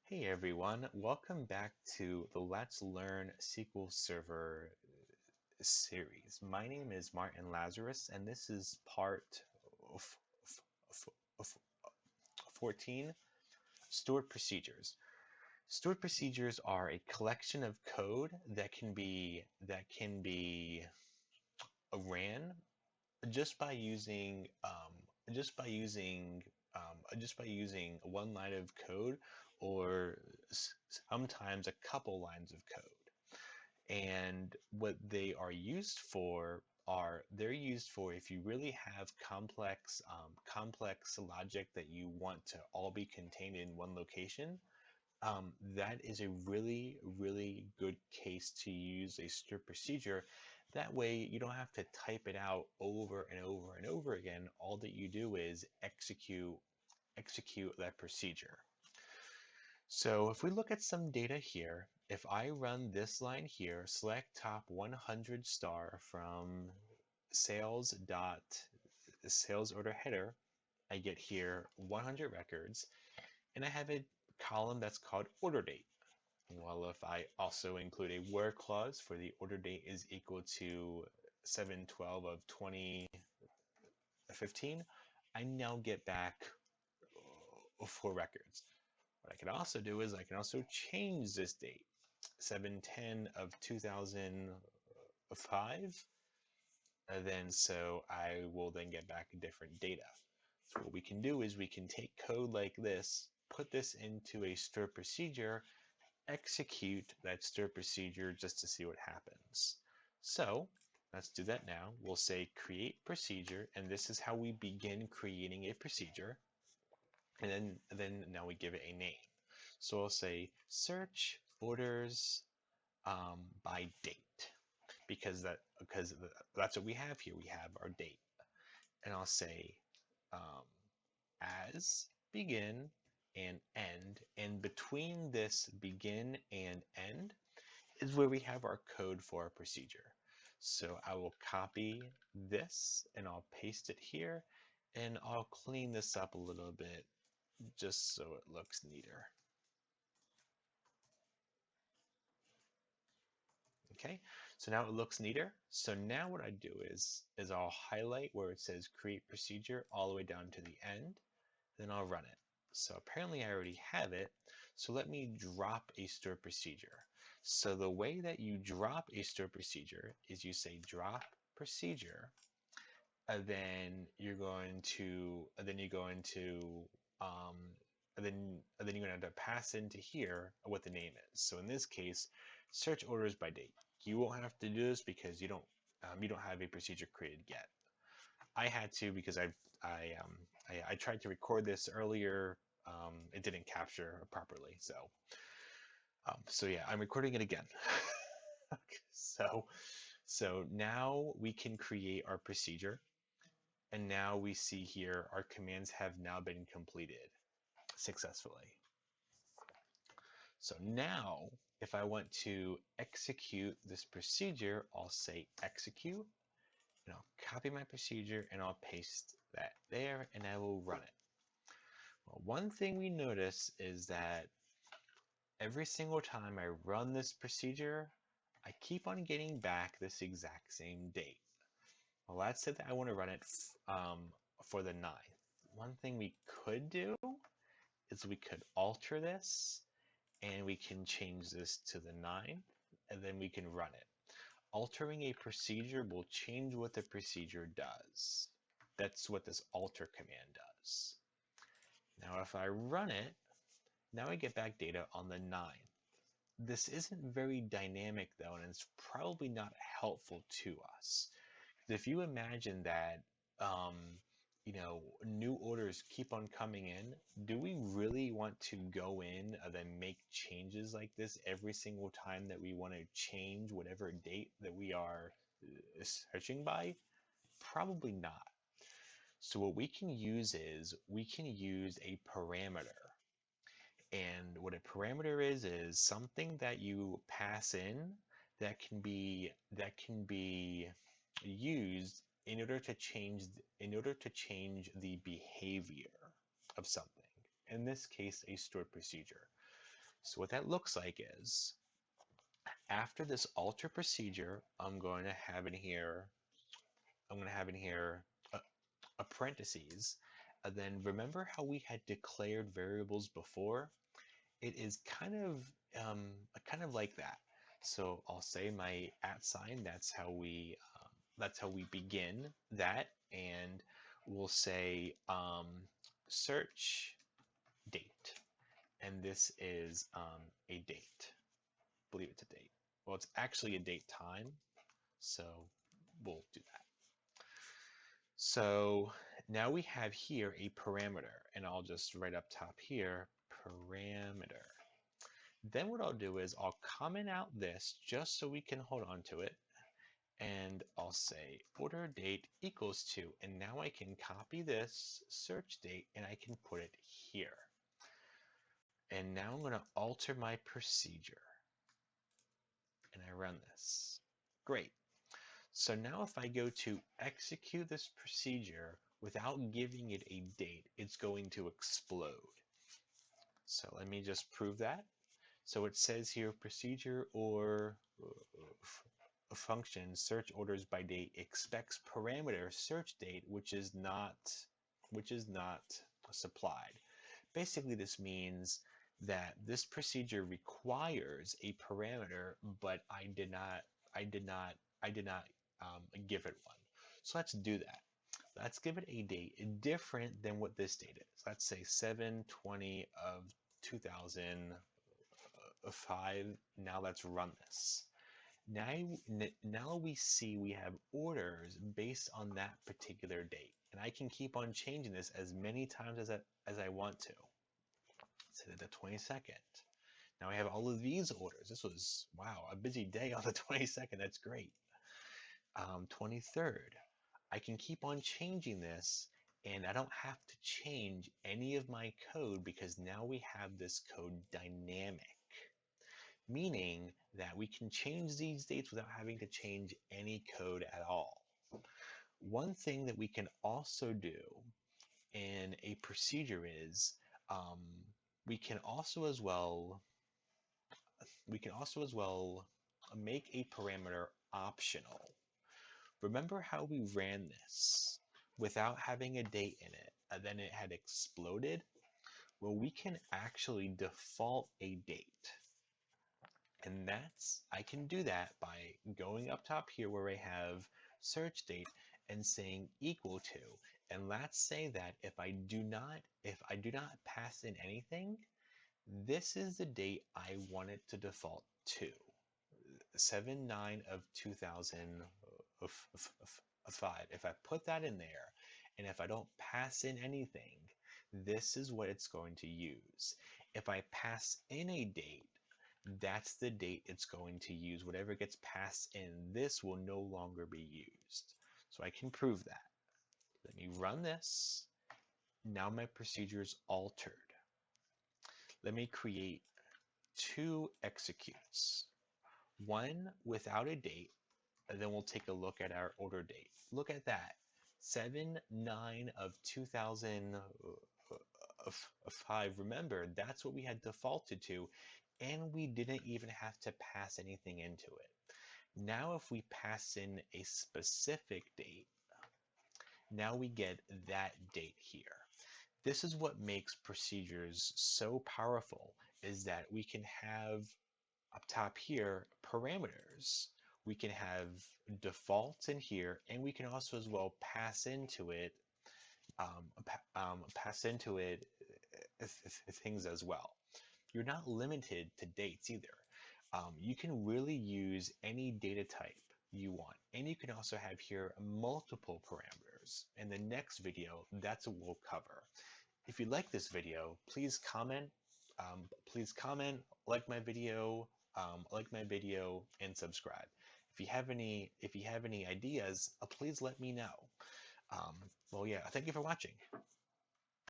Hey everyone, welcome back to the Let's Learn SQL Server series. My name is Martin Lazarus, and this is part of, of, of 14, Stored Procedures. Stored procedures are a collection of code that can be ran just by using just by using just by using one line of code or sometimes a couple lines of code. And what they are used for are they're used for if you really have complex logic that you want to all be contained in one location. That is a really good case to use a strict procedure. That way you don't have to type it out over and over and over again. All that you do is execute that procedure. So if we look at some data here, if I run this line here, select top 100 star from sales order header, I get here 100 records, and I have a column that's called order date. Well, if I also include a where clause for the order date is equal to 7/12 of 2015, I now get back 4 records. What I can also do is I can also change this date, 7/10 of 2005, and then so I will then get back different data. So what we can do is we can take code like this, put this into a stir procedure, execute that stir procedure just to see what happens. So let's do that now. We'll say create procedure, and this is how we begin creating a procedure. And then now we give it a name. So I'll say search orders by date because that's what we have here. We have our date, and I'll say um, as begin and end, and between this begin and end is where we have our code for our procedure. So I will copy this and I'll paste it here, and I'll clean this up a little bit just so it looks neater. Okay, so now it looks neater. So now what I do is I'll highlight where it says create procedure all the way down to the end, then I'll run it. So apparently I already have it. So let me drop a stored procedure. So the way that you drop a stored procedure is you say drop procedure, and then you're going to, and then you go into, um, and then you're going to pass into here what the name is. So in this case, search orders by date. You won't have to do this because you don't have a procedure created yet. I had to because I, um, I tried to record this earlier. It didn't capture properly, so yeah, I'm recording it again. so so now we can create our procedure, and now we see here our commands have now been completed successfully. So now if I want to execute this procedure, I'll say execute, and I'll copy my procedure and I'll paste that there, and I will run it. Well, one thing we notice is that every single time I run this procedure, I keep on getting back this exact same date. Well, let's say that I want to run it for the 9th. One thing we could do is we could alter this, and we can change this to the 9th, and then we can run it. Altering a procedure will change what the procedure does. That's what this alter command does. Now if I run it, now I get back data on the 9th. This isn't very dynamic though, and it's probably not helpful to us. If you imagine that, um, new orders keep on coming in, do we really want to go in and then make changes like this every single time that we want to change whatever date that we are searching by? Probably not. So what we can use is we can use a parameter. And what a parameter is something that you pass in that can be used in order to change the behavior of something. In this case, a stored procedure. So what that looks like is, after this alter procedure, I'm going to have in here a parentheses. And then remember how we had declared variables before? It is kind of like that. So I'll say my at sign. That's how we begin that, and we'll say search date, and this is a date. I believe it's a date. Well, it's actually a date time, so we'll do that. So now we have here a parameter, and I'll just write up top here, parameter. Then what I'll do is I'll comment out this just so we can hold on to it, and I'll say order date equals to, and now I can copy this search date and I can put it here. And now I'm going to alter my procedure, and I run this. Great. So now if I go to execute this procedure without giving it a date, it's going to explode. So let me just prove that. So it says here procedure or function search orders by date expects parameter search date which is not supplied. Basically this means that this procedure requires a parameter, but I did not give it one. So let's do that. Let's give it a date different than what this date is. Let's say 7/20 of 2005. Now let's run this. Now we see we have orders based on that particular date. And I can keep on changing this as many times as I want to. Set it the 22nd. Now I have all of these orders. This was, wow, a busy day on the 22nd. That's great. 23rd. I can keep on changing this, and I don't have to change any of my code because now we have this code dynamic, meaning that we can change these dates without having to change any code at all. One thing that we can also do in a procedure is um, we can also as well make a parameter optional. Remember how we ran this without having a date in it, and then it had exploded? Well, we can actually default a date. And I can do that by going up top here where I have search date and saying equal to. And let's say that if I do not pass in anything, this is the date I want it to default to. 7/9 of 2005. If I put that in there, and if I don't pass in anything, this is what it's going to use. If I pass in a date, that's the date it's going to use. Whatever gets passed in, this will no longer be used. So I can prove that. Let me run this. Now my procedure is altered. Let me create 2 executes. One without a date, and then we'll take a look at our order date. Look at that. 7/9 of 2005. Remember, that's what we had defaulted to, and we didn't even have to pass anything into it. Now if we pass in a specific date, now we get that date here. This is what makes procedures so powerful, is that we can have up top here parameters. We can have defaults in here, and we can also as well pass into it things as well. You're not limited to dates either. You can really use any data type you want, and you can also have here multiple parameters. In the next video, that's what we'll cover. If you like this video, please comment, like my video, and subscribe. If you have any ideas, please let me know. Well, yeah, thank you for watching.